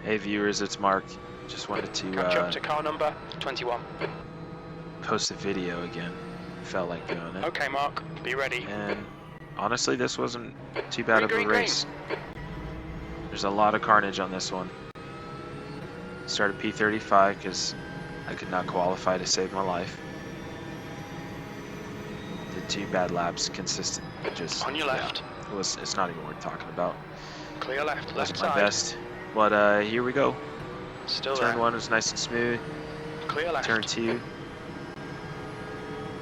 Hey viewers, it's Mark. Just wanted to Catch up to car number 21. post a video again. Felt like doing it. Okay, Mark, be ready. And honestly, this wasn't too bad of a Green. race. There's a lot of carnage on this one. Started P35 because I could not qualify to save my life. Did 2 bad laps consistent. Just On your left. Yeah, it's not even worth talking about. Clear left, left Wasn't my side. best. But here we go. Still Turn there. 1 was nice and smooth. Clear left. Turn 2.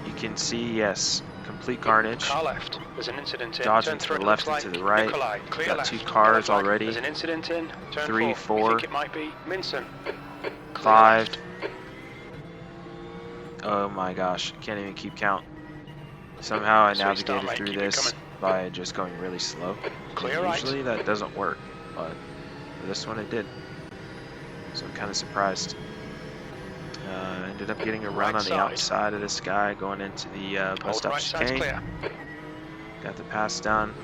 You can see, yes, complete carnage. Car left. There's an incident in. Dodging Turn to 3, the left and looks to the like right. Nikolai. Clear Got left. 2 cars Yellow flag. already. There's an incident in. Turn 3, 4. 4. We think it might be Minson. Clear 5. left. Oh my gosh, can't even keep count. Somehow I Sweet start, navigated mate. through Keep it this coming. by just going really slow. Clear And right. usually that doesn't work, but for this one it did. So I'm kind of surprised. Ended up getting a run Right on the side. outside of this guy going into the bus Hold stop right side's chicane. clear. Got the pass done.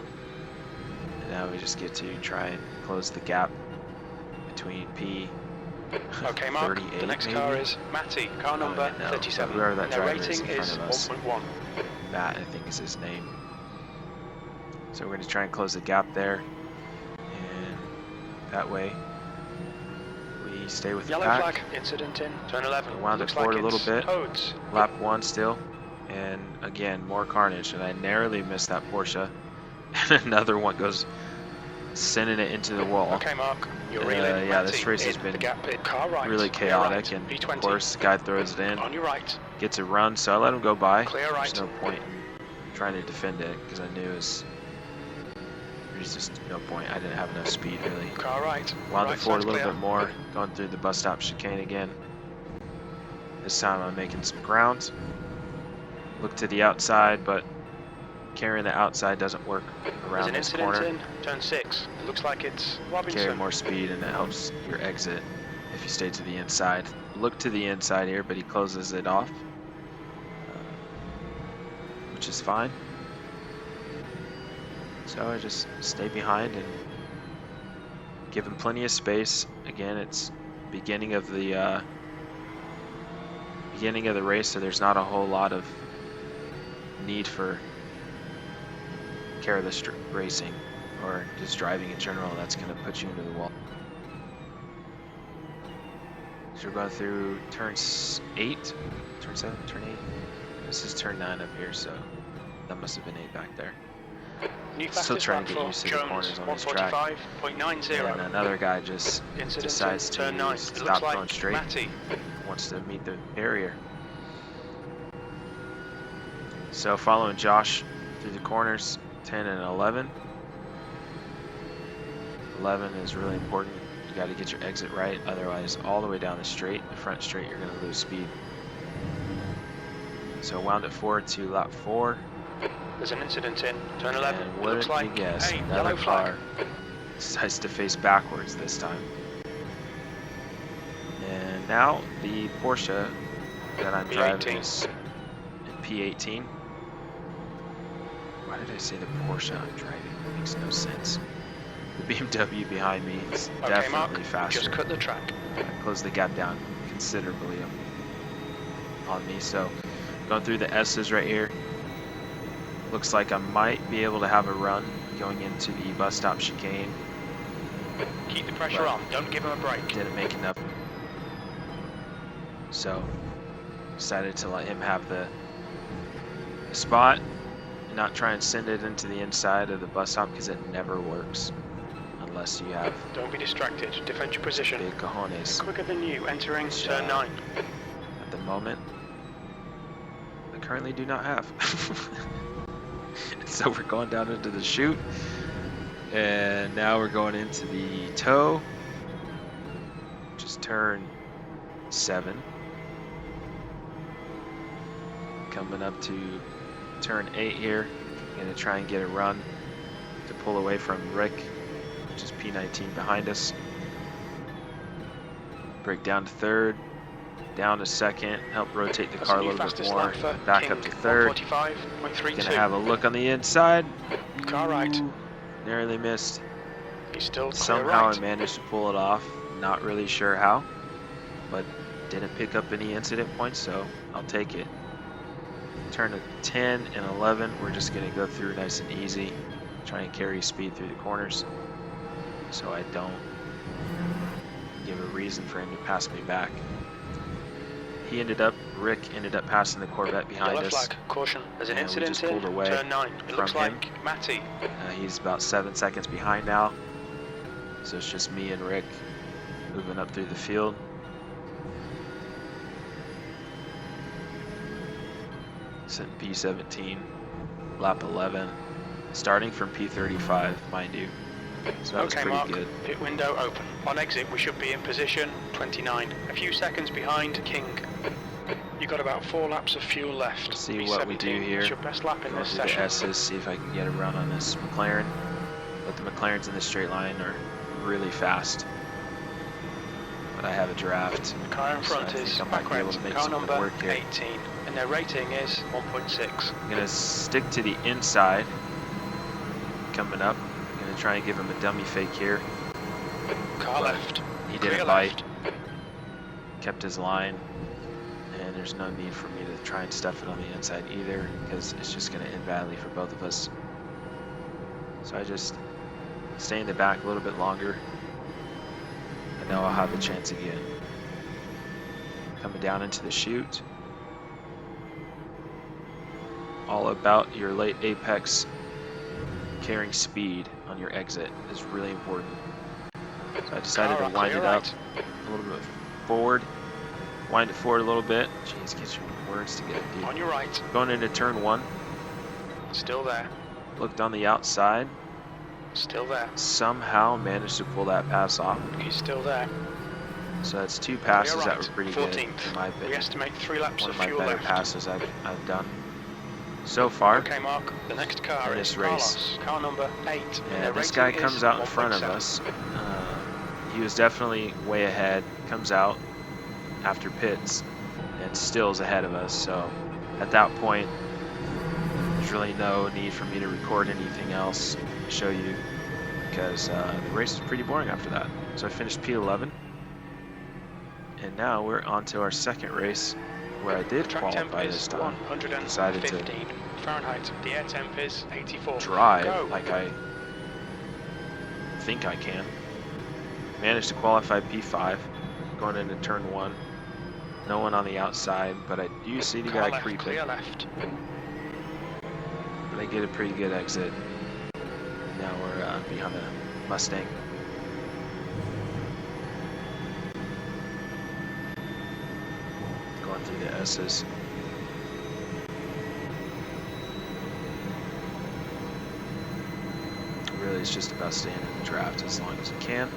And now we just get to try and close the gap between P. Okay, Mark. 38 The next maybe? car is Matty. Car number no, 37. whoever that Their driver is rating in front is of us. 1.1. Matt, I think is his name. So we're going to try and close the gap there. And that way we stay with the Yellow pack. flag. Incident in. Turn 11. We wound it Looks forward like a little it's bit. Hodes. Lap 1 still. And again, more carnage. And I narrowly missed that Porsche. And another one goes sending it into the wall. Okay, Mark. You're reeling. Yeah, this Matty race has in. been The gap pit. Car right. really Clear chaotic. right. And P20. of course, the guy throws it in. On your right. Gets a run, so I let him go by. Clear right. There's no point in trying to defend it because I knew there's just no point. I didn't have enough speed really. Car right. Wound Right it forward a side's little clear. bit more, going through the bus stop chicane again. This time I'm making some ground. Look to the outside, but carrying the outside doesn't work There's around an this incident corner. in. Turn 6. It looks like it's Carry Robinson. more speed and it helps your exit if you stay to the inside. Look to the inside here, but he closes it off, which is fine. So I just stay behind and give him plenty of space. Again, it's beginning of the race, so there's not a whole lot of need for careless racing or just driving in general. That's going to put you into the wall. So we're going through turn 8, turn 7, turn 8. This is turn 9 up here, so that must have been 8 back there. New Still fastest trying lap to get for used to the Jones, corners on this track. 145.90. And another guy just Incident decides in. to Turn 9. It stop looks going like straight. Matty. Wants to meet the barrier. So following Josh through the corners, 10 and 11. 11 is really important. You got to get your exit right, otherwise all the way down the straight, the front straight, you're going to lose speed. So wound it forward to lap 4. There's an incident in. Turn 11. And It looks wouldn't like you guess, a another yellow flag. car decides to face backwards this time. And now the Porsche that I'm driving is in P18. Why did I say the Porsche I'm driving? It makes no sense. The BMW behind me is Okay, definitely Mark, faster. just cut the track. I closed the gap down considerably on me. So going through the S's right here. Looks like I might be able to have a run going into the bus stop chicane. Keep the pressure But on. Don't give him a break. didn't make enough. So decided to let him have the spot and not try and send it into the inside of the bus stop because it never works unless you have Don't be distracted. Defend your position. big cojones. Quicker than you. Entering turn 9. At the moment, I currently do not have. So we're going down into the chute, and now we're going into the toe, which is turn 7. Coming up to turn 8 here, gonna try and get a run to pull away from Rick, which is P19 behind us. Break down to 3rd. Down to 2nd, help rotate the car a little bit more, back up to 3rd. Gonna have a look on the inside. Car right. Ooh, narrowly missed. He's still clear Somehow right. I managed to pull it off. Not really sure how, but didn't pick up any incident points, so I'll take it. Turn to 10 and 11, we're just going to go through nice and easy. Try and carry speed through the corners so I don't give a reason for him to pass me back. Rick ended up passing the Corvette behind Yellow us. flag, caution. There's an And we incident just pulled away turn 9. It looks from him. like Matty. He's about 7 seconds behind now. So it's just me and Rick moving up through the field. Sitting P17, lap 11, starting from P35, mind you. So that was Okay, pretty Mark. good. Pit window open. On exit, we should be in position 29. A few seconds behind King. You got about 4 laps of fuel left. Let's see what we do here. It's your best lap in Go this through the session. S's, see if I can get a run on this McLaren. But the McLarens in the straight line are really fast. But I have a draft. The car in front so I is think I might be able to make car something number work here. 18, and their rating is 1.6. I'm gonna stick to the inside. Coming up, I'm gonna try and give him a dummy fake here. Car But left. He Clear didn't bite. left. Kept his line, and there's no need for me to try and stuff it on the inside either, because it's just going to end badly for both of us. So I just stay in the back a little bit longer. I know I'll have the chance again. Coming down into the chute. All about your late apex. Carrying speed on your exit is really important. So I decided to wind it up a little bit forward. Wind it forward a little bit. Jeez, get your words together, dude. On your right. Going into turn 1. Still there. Looked on the outside. Still there. Somehow managed to pull that pass off. He's still there. So that's 2 passes Clear that right. were pretty 14th. good, in my We opinion. estimate 3 laps One of of my fuel better left. passes I've done so far. Okay, Mark. The next car in is this race. Carlos. Car number 8. And this guy comes out in front of us. He was definitely way ahead. Comes out after pits and still is ahead of us. So at that point, there's really no need for me to record anything else to show you, because the race was pretty boring after that. So I finished P11, and now we're on to our second race, where I did Track qualify temp this is time. 115 Decided to Fahrenheit. The air temp is 84. drive Go. like I think I can. Managed to qualify P5, going into turn 1. No one on the outside, but I do see the Car guy left, creeping. clear left. But I get a pretty good exit. Now we're behind the Mustang. Going through the S's. Really, it's just about staying in the draft as long as you can.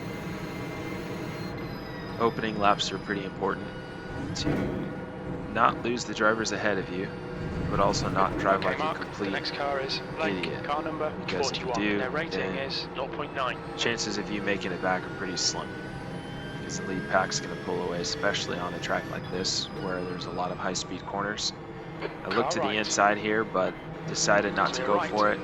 Opening laps are pretty important to not lose the drivers ahead of you, but also not drive Okay, like Mark. a The complete next car is Blake. idiot. Car number Because if you 41. do, Their rating then is 0.9. chances of you making it back are pretty slim, because the lead pack's going to pull away, especially on a track like this where there's a lot of high-speed corners. I looked to the right. inside here, but decided not to Clear go right. for it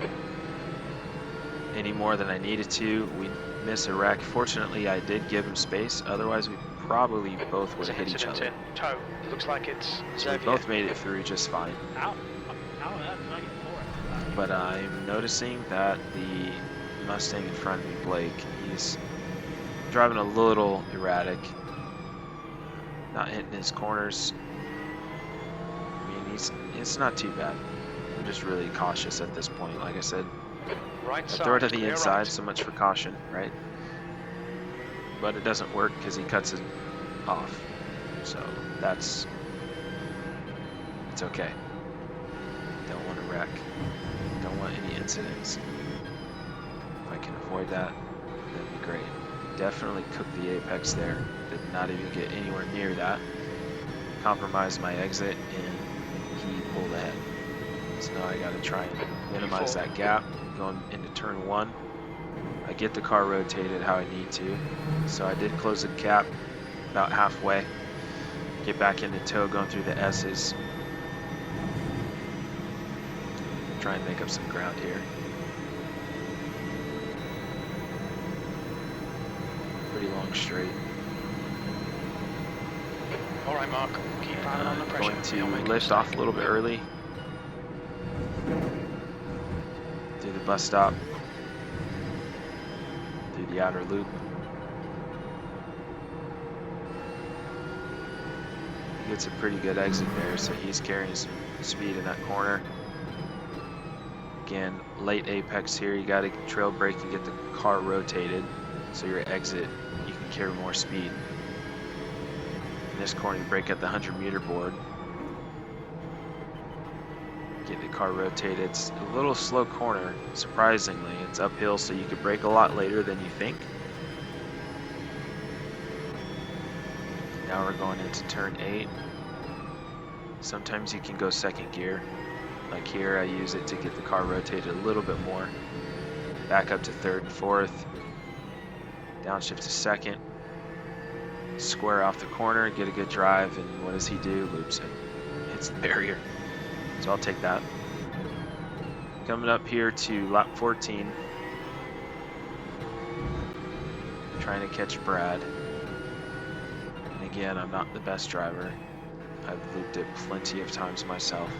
any more than I needed to. We missed a wreck. Fortunately, I did give him space. Otherwise, we probably both would There's have an hit each incident other. in tow. It looks like it's So we Xavier. both made it through just fine. How did that not get forward? But I'm noticing that the Mustang in front of me, Blake, he's driving a little erratic, not hitting his corners. I mean, it's not too bad. I'm just really cautious at this point. Like I said, Right I side. throw it to the clear inside, right. so much for caution, right? But it doesn't work because he cuts it off. So it's okay. Don't want to wreck. Don't want any incidents. If I can avoid that, that'd be great. Definitely cooked the apex there. Did not even get anywhere near that. Compromised my exit, and he pulled ahead. So now I got to try and minimize that gap going into turn 1. I get the car rotated how I need to. So I did close the gap about halfway. Get back into tow going through the S's. Try and make up some ground here. Pretty long straight. All right, Mark. Keep piling on the pressure. Going to You'll make a lift off a mistake. little bit early. Through the bus stop. Through the outer loop. He gets a pretty good exit there, so he's carrying some speed in that corner. Again, late apex here, you got to trail brake and get the car rotated, so your exit, you can carry more speed. In this corner, you brake at the 100-meter board. Get the car rotated. It's a little slow corner, surprisingly. It's uphill, so you could brake a lot later than you think. Now we're going into turn 8. Sometimes you can go second gear. Like here, I use it to get the car rotated a little bit more. Back up to third and fourth. Downshift to second. Square off the corner, get a good drive, and what does he do? Loops it. Hits the barrier. So I'll take that. Coming up here to lap 14. Trying to catch Brad. And again, I'm not the best driver. I've looped it plenty of times myself.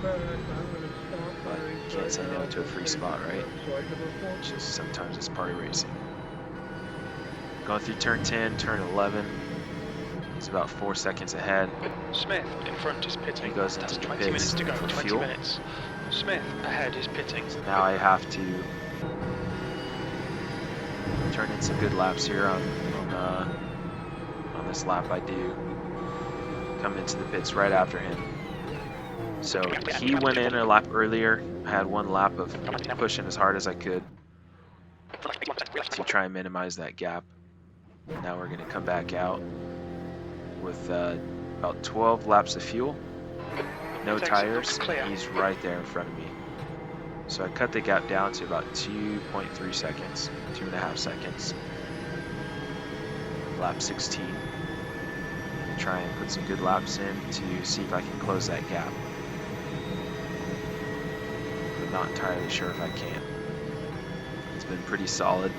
But you can't say no to a free spot, right? It's just sometimes it's part of racing. Going through turn 10, turn 11. He's about 4 seconds ahead. Smith in front is pitting. He goes That's into the 20 minutes pits to go. for 20 fuel. minutes. Smith ahead is pitting. So now I have to turn in some good laps here on this lap. I do come into the pits right after him. So he went in a lap earlier. I had one lap of pushing as hard as I could to try and minimize that gap. Now we're going to come back out with about 12 laps of fuel, no tires. He's right there in front of me. So I cut the gap down to about 2.3 seconds, 2.5 seconds. Lap 16. Try and put some good laps in to see if I can close that gap. I'm not entirely sure if I can. It's been pretty solid.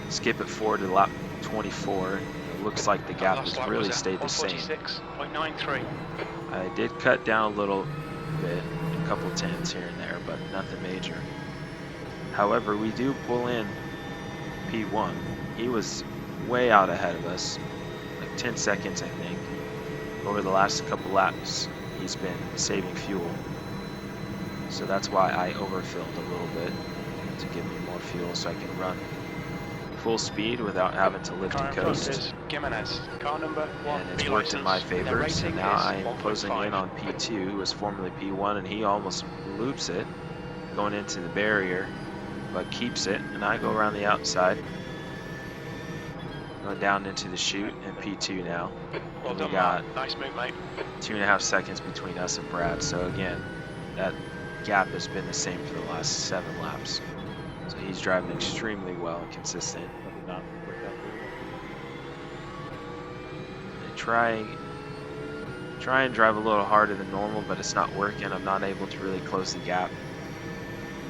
Skip it forward to lap 24. It looks like the gap has really stayed the same. 146.93. I did cut down a little bit, a couple tenths here and there, but nothing major. However, we do pull in P1. He was way out ahead of us, like 10 seconds I think. Over the last couple laps, he's been saving fuel. So that's why I overfilled a little bit to give me more fuel so I can run full speed without having to lift and coast. Car number 1, and it's worked in my favor, so now I'm closing in on P2, who was formerly P1, and he almost loops it going into the barrier, but keeps it, and I go around the outside, going down into the chute, and P2 now. Well and done, we got nice move, mate. 2.5 seconds between us and Brad, so again, that gap has been the same for the last 7 laps. So he's driving extremely well and consistent. Try and drive a little harder than normal, but it's not working. I'm not able to really close the gap.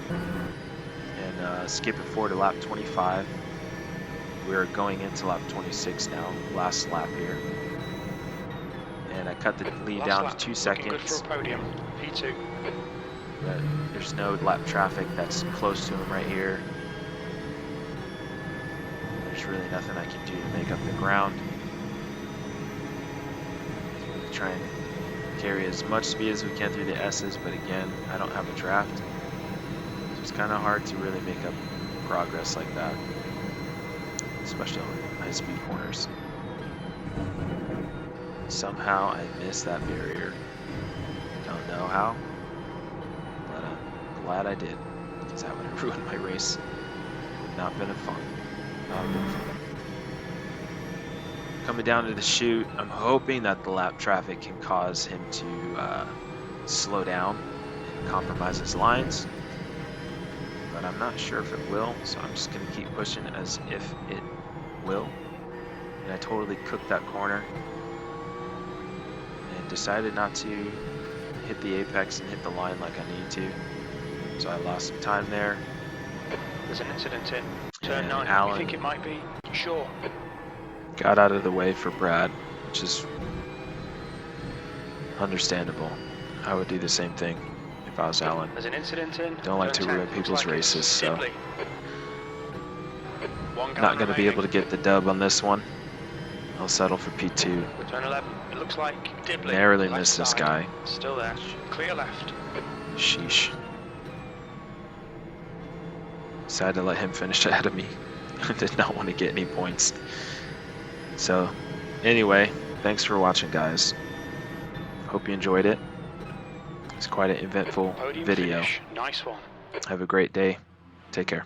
And skip it forward to lap 25. We're going into lap 26 now, last lap here. And I cut the lead down to 2 seconds. Good for a podium. P2. But there's no lap traffic that's close to him right here. There's really nothing I can do to make up the ground. Try and carry as much speed as we can through the S's, but again, I don't have a draft. So it's kind of hard to really make up progress like that, especially on high speed corners. Somehow I missed that barrier. Don't know how, but I'm glad I did, because that would have ruined my race. Not been fun. Not been fun. Coming down to the chute, I'm hoping that the lap traffic can cause him to slow down and compromise his lines, but I'm not sure if it will, so I'm just going to keep pushing as if it will. And I totally cooked that corner and decided not to hit the apex and hit the line like I need to, so I lost some time there. There's an incident in turn 9. Alan You think it might be? Sure. Got out of the way for Brad, which is Understandable. I would do the same thing if I was Alan. There's an incident in. Don't like to turn 10. ruin Looks people's like it's races, so Dibley. One not gallon going to be able to remaining. get the dub on this one. I'll settle for P2. Turn 11. It looks like Dibley. Narrowly Left missed this side. guy. Still there. Clear left. Sheesh. Decided to let him finish ahead of me. I did not want to get any points. So, anyway, thanks for watching, guys. Hope you enjoyed it. It's quite an eventful Podium video. finish. Nice one. Have a great day. Take care.